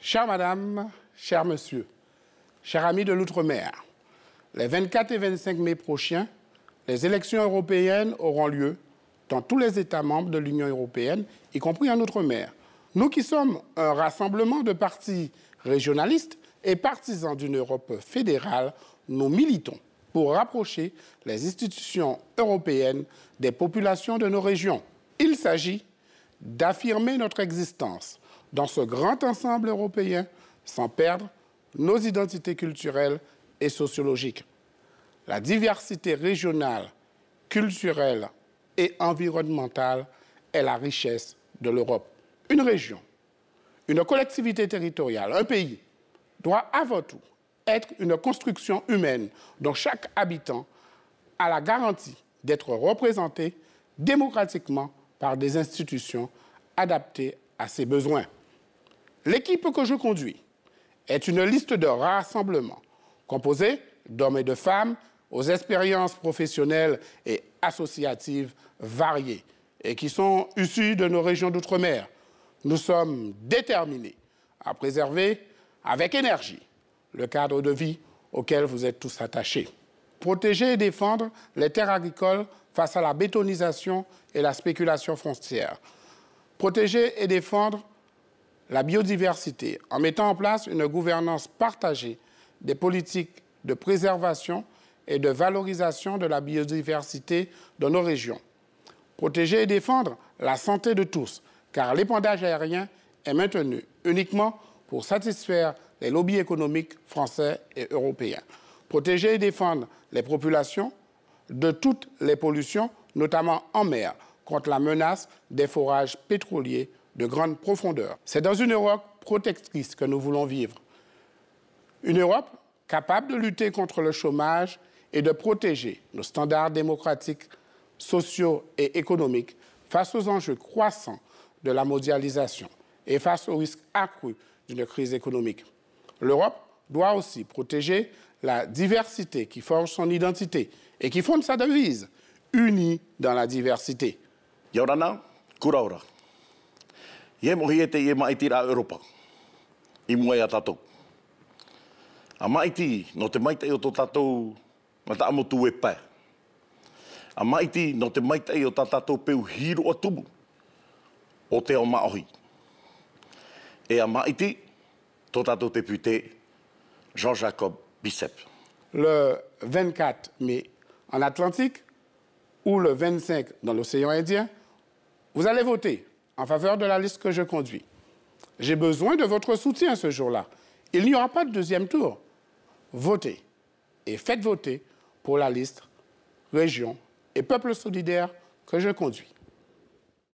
Chère Madame, cher Monsieur, chers amis de l'Outre-mer, les 24 et 25 mai prochains, les élections européennes auront lieu dans tous les États membres de l'Union européenne, y compris en Outre-mer. Nous qui sommes un rassemblement de partis régionalistes et partisans d'une Europe fédérale, nous militons pour rapprocher les institutions européennes des populations de nos régions. Il s'agit d'affirmer notre existence dans ce grand ensemble européen sans perdre nos identités culturelles et sociologiques. La diversité régionale, culturelle et environnementale est la richesse de l'Europe. Une région, une collectivité territoriale, un pays doit avant tout être une construction humaine dont chaque habitant a la garantie d'être représenté démocratiquement par des institutions adaptées à ses besoins. L'équipe que je conduis est une liste de rassemblements composée d'hommes et de femmes aux expériences professionnelles et associatives variées et qui sont issus de nos régions d'outre-mer. Nous sommes déterminés à préserver avec énergie le cadre de vie auquel vous êtes tous attachés. Protéger et défendre les terres agricoles face à la bétonisation et la spéculation foncière. Protéger et défendre la biodiversité en mettant en place une gouvernance partagée des politiques de préservation et de valorisation de la biodiversité dans nos régions. Protéger et défendre la santé de tous, car l'épandage aérien est maintenu uniquement pour satisfaire les lobbies économiques français et européens. Protéger et défendre les populations de toutes les pollutions, notamment en mer, contre la menace des forages pétroliers de grande profondeur. C'est dans une Europe protectrice que nous voulons vivre. Une Europe capable de lutter contre le chômage et de protéger nos standards démocratiques, sociaux et économiques face aux enjeux croissants de la mondialisation et face aux risques accrus d'une crise économique. L'Europe doit aussi protéger la diversité qui forge son identité et qui fonde sa devise, unie dans la diversité. Yorana, kuraura. Ye mohiete ye maitira Europa. I moia tatou. A maiti no te maite o tatou mata amotu e pai. A maiti no te maite o tatou peu hiro atumu o te o maohi. Et a maiti to tatou député Jean-Jacob Bicep. Le 24 mai en Atlantique ou le 25 dans l'océan Indien, vous allez voter en faveur de la liste que je conduis. J'ai besoin de votre soutien ce jour-là. Il n'y aura pas de deuxième tour. Votez et faites voter pour la liste Région et Peuple solidaire que je conduis.